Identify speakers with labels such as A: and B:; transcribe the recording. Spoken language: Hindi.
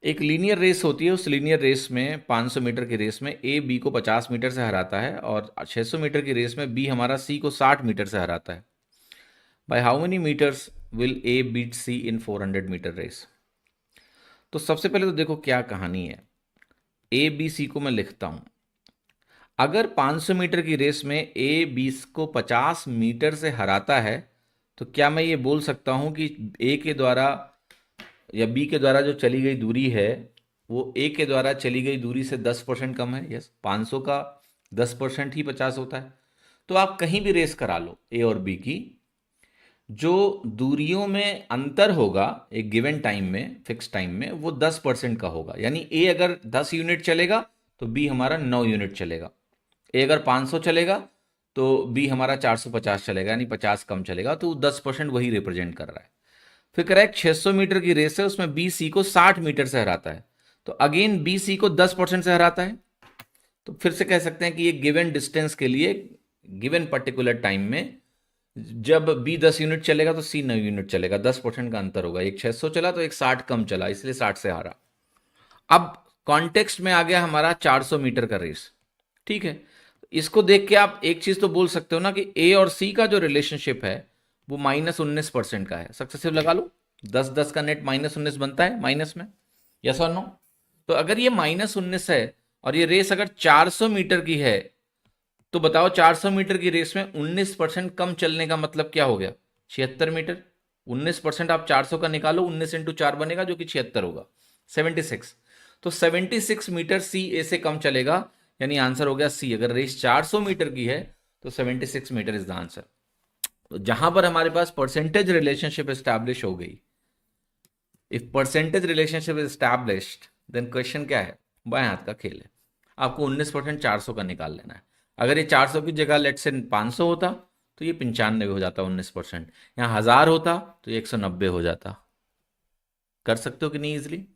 A: एक लीनियर रेस होती है, उस लीनियर रेस में 500 मीटर की रेस में ए बी को 50 मीटर से हराता है और 600 मीटर की रेस में बी हमारा सी को 60 मीटर से हराता है। By how many metres will A beat C in 400 metre race? तो सबसे पहले तो देखो क्या कहानी है। ए बी सी को मैं लिखता हूं। अगर 500 मीटर की रेस में ए बी को 50 मीटर से हराता है तो क्या मैं ये बोल सकता हूं कि ए के द्वारा या बी के द्वारा जो चली गई दूरी है वो ए के द्वारा चली गई दूरी से 10% कम है? यस, 500 का 10% ही 50 होता है। तो आप कहीं भी रेस करा लो ए और बी की, जो दूरियों में अंतर होगा एक गिवन टाइम में, फिक्स टाइम में, वो 10% का होगा। यानी ए अगर 10 यूनिट चलेगा तो बी हमारा 9 यूनिट चलेगा। ए अगर 500 चलेगा तो बी हमारा 450 चलेगा, यानी 50 कम चलेगा। तो 10% वही रिप्रेजेंट कर रहा है। फिर करेक्ट 600 मीटर की रेस है, उसमें बी सी को 60 मीटर से हराता है। तो अगेन बी सी को 10% से हराता है। तो फिर से कह सकते हैं कि एक गिवन डिस्टेंस के लिए गिवन पर्टिकुलर टाइम में जब बी 10 यूनिट चलेगा तो सी 9 यूनिट चलेगा, 10% का अंतर होगा। एक 600 चला तो एक 60 कम चला, इसलिए 60 से हारा। अब कॉन्टेक्स्ट में आ गया हमारा 400 मीटर का रेस। ठीक है, इसको देख के आप एक चीज तो बोल सकते हो ना कि ए और सी का जो रिलेशनशिप है वो -19% का है। सक्सेसिव लगा लो, 10-10 का नेट -19 बनता है माइनस में। यस और नो? तो अगर ये -19 है और ये रेस अगर 400 मीटर की है तो बताओ 400 मीटर की रेस में 19% कम चलने का मतलब क्या हो गया? 76 मीटर। 19% आप 400 का निकालो, 19 इंटू 4 बनेगा जो कि 76 होगा, 76। तो 76 मीटर सी ए से कम चलेगा, यानी आंसर हो गया सी। अगर रेस 400 मीटर की है तो 76 मीटर इज द आंसर। तो जहां पर हमारे पास परसेंटेज रिलेशनशिप एस्टैब्लिश हो गई, if percentage relationship is established, then question क्या है? बाएं हाथ का खेल है। आपको 19% 400 का निकाल लेना है। अगर ये 400 की जगह लेट से 500 होता तो ये 95 हो जाता 19%। यहाँ 1000 होता तो ये 190 हो जाता। कर सकते हो कि नहीं इजिली?